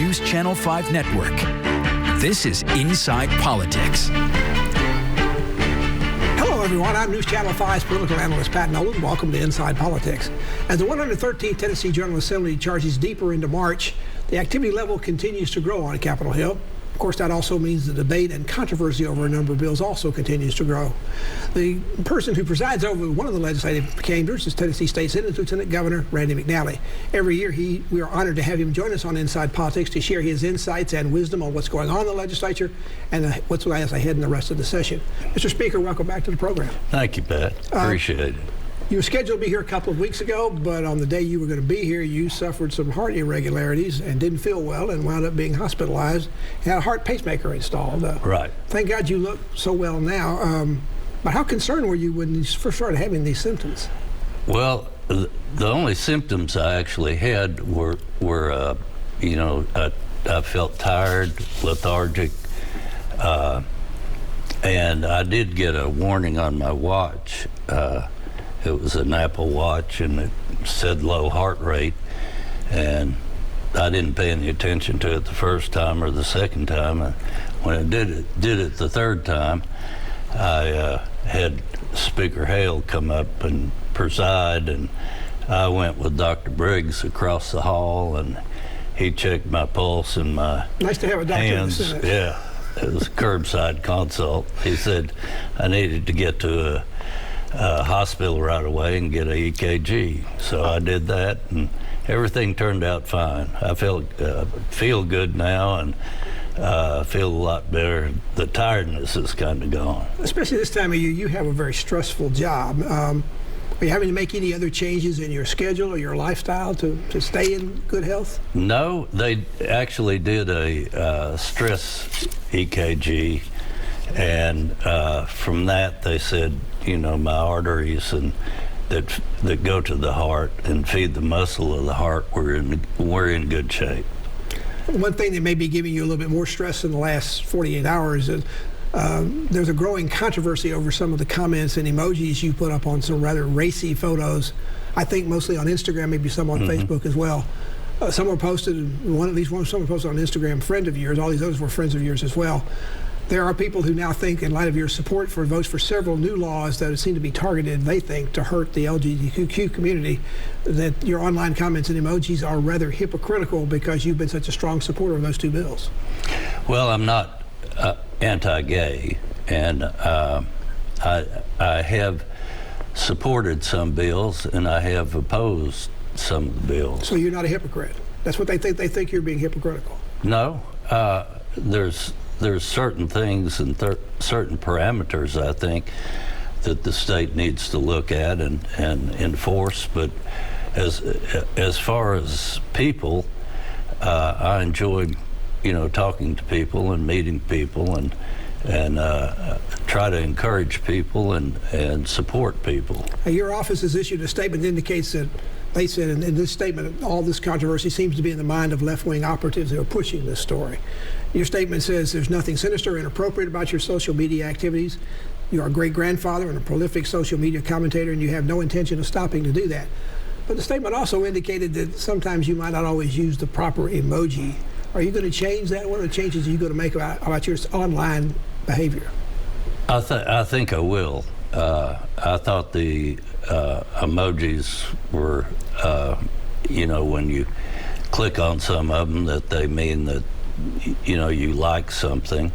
News Channel 5 Network. This is Inside Politics. Hello, everyone. I'm News Channel 5's political analyst Pat Nolan. Welcome to Inside Politics. As the 113th Tennessee General Assembly charges deeper into March, the activity level continues to grow on Capitol Hill. Of course, that also means the debate and controversy over a number of bills also continues to grow. The person who presides over one of the legislative chambers is Tennessee State Senate Lieutenant Governor Randy McNally. Every year, we are honored to have him join us on Inside Politics to share his insights and wisdom on what's going on in the legislature and what's lies ahead in the rest of the session. Mr. Speaker, welcome back to the program. Thank you, Pat. Appreciate it. You were scheduled to be here a couple of weeks ago, but on the day you were going to be here, you suffered some heart irregularities and didn't feel well and wound up being hospitalized. You had a heart pacemaker installed. Right. Thank God you look so well now. But how concerned were you when you first started having these symptoms? Well, the only symptoms I actually had were I felt tired, lethargic, and I did get a warning on my watch. It was an Apple Watch, and it said low heart rate, and I didn't pay any attention to it the first time or the second time. And when I did it the third time, I had Speaker Hale come up and preside, and I went with Dr. Briggs across the hall, and he checked my pulse and my nice to have a doctor hands. in the Senate. Yeah, it was a curbside consult. He said I needed to get to a hospital right away and get a EKG. So I did that, and everything turned out fine. I feel good now, and feel a lot better. The tiredness is kind of gone. Especially this time of year, you have a very stressful job. Are you having to make any other changes in your schedule or your lifestyle to stay in good health? No, they actually did a stress EKG, and from that they said, my arteries and that go to the heart and feed the muscle of the heart, we're in good shape. One thing that may be giving you a little bit more stress in the last 48 hours is there's a growing controversy over some of the comments and emojis you put up on some rather racy photos. I think mostly on Instagram, maybe some on Facebook as well. Someone posted, someone posted on Instagram, friend of yours, all these others were friends of yours as well. There are people who now think, in light of your support for votes for several new laws that seem to be targeted, they think, to hurt the LGBTQ community, that your online comments and emojis are rather hypocritical because you've been such a strong supporter of those two bills. Well, I'm not anti-gay, and I have supported some bills, and I have opposed some of the bills. So you're not a hypocrite. That's what they think. They think you're being hypocritical. No, there's certain things and certain parameters, I think, that the state needs to look at and enforce. But as far as people, I enjoy, talking to people and meeting people and try to encourage people and support people. Your office has issued a statement that indicates that they said in this statement, all this controversy seems to be in the mind of left-wing operatives who are pushing this story. Your statement says there's nothing sinister or inappropriate about your social media activities. You are a great-grandfather and a prolific social media commentator, and you have no intention of stopping to do that. But the statement also indicated that sometimes you might not always use the proper emoji. Are you going to change that? What are the changes are you going to make about your online behavior? I think I will. I thought the emojis were, when you click on some of them, that they mean that, you like something,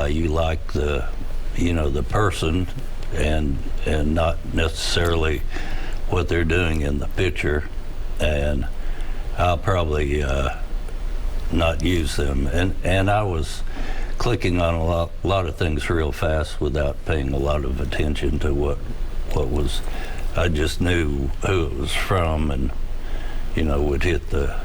you like the person, and not necessarily what they're doing in the picture. And I'll probably not use them. And I was clicking on a lot of things real fast without paying a lot of attention to what was. I just knew who it was from, and would hit the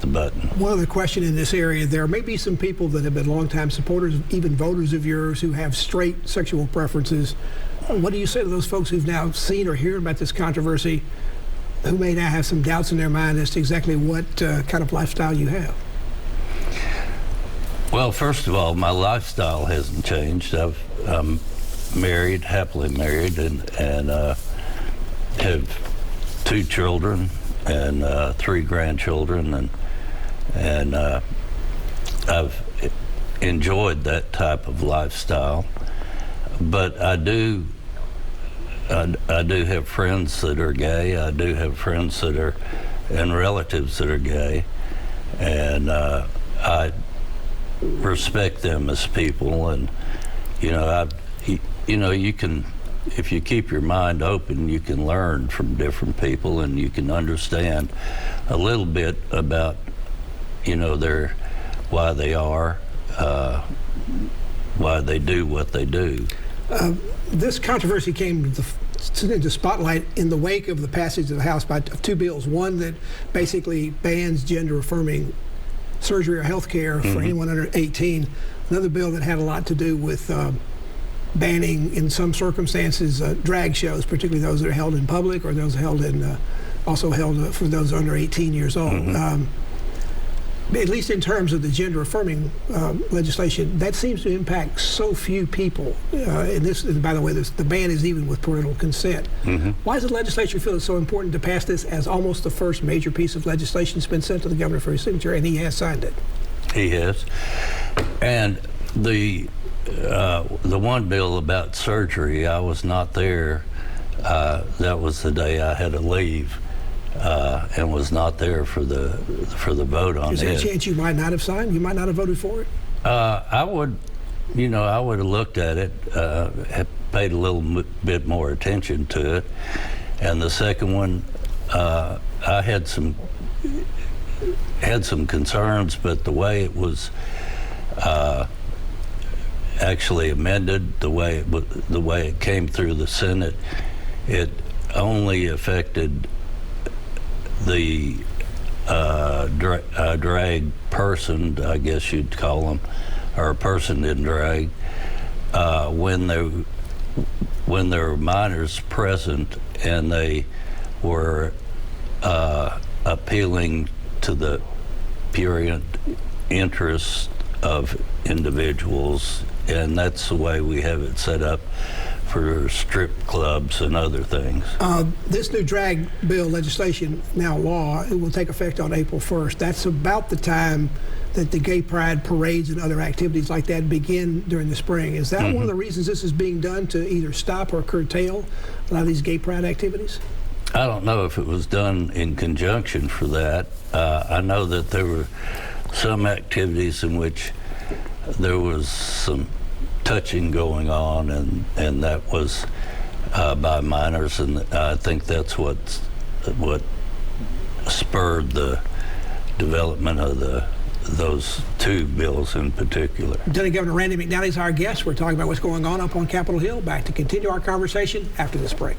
button. One other question in this area: there may be some people that have been longtime supporters, even voters of yours, who have straight sexual preferences. What do you say to those folks who've now seen or heard about this controversy, who may now have some doubts in their mind as to exactly what kind of lifestyle you have? Well, first of all, my lifestyle hasn't changed. I'm married, happily married, and have 2 children and 3 grandchildren, and And I've enjoyed that type of lifestyle. But I do have friends that are gay. I do have friends that are, and relatives that are gay. And I respect them as people. And, you can, if you keep your mind open, you can learn from different people, and you can understand a little bit about, why they are, why they do what they do. This controversy came into spotlight in the wake of the passage of the House of two bills. One that basically bans gender-affirming surgery or health care for anyone under 18. Another bill that had a lot to do with banning, in some circumstances, drag shows, particularly those that are held in public or those held in, also held for those under 18 years old. At least in terms of the gender-affirming legislation, that seems to impact so few people. And this, and by the way, the ban is even with parental consent. Why does the legislature feel it's so important to pass this as almost the first major piece of legislation that's been sent to the governor for his signature, and he has signed it? He has. And the one bill about surgery, I was not there. That was the day I had to leave. And was not there for the vote on it. Is there a chance you might not have signed? You might not have voted for it? I would have looked at it, have paid a little bit more attention to it. And the second one, I had some concerns, but the way it was actually amended, the way it came through the Senate, it only affected the drag person, I guess you'd call them, or a person in drag, when there were minors present and they were appealing to the prurient interests of individuals, and that's the way we have it set up for strip clubs and other things. This new drag bill legislation, now law, it will take effect on April 1st. That's about the time that the gay pride parades and other activities like that begin during the spring. Is that one of the reasons this is being done, to either stop or curtail a lot of these gay pride activities? I don't know if it was done in conjunction for that. I know that there were some activities in which there was some touching going on, and that was by minors, and I think that's what spurred the development of those two bills in particular. Lieutenant Governor Randy McNally is our guest. We're talking about what's going on up on Capitol Hill. Back to continue our conversation after this break.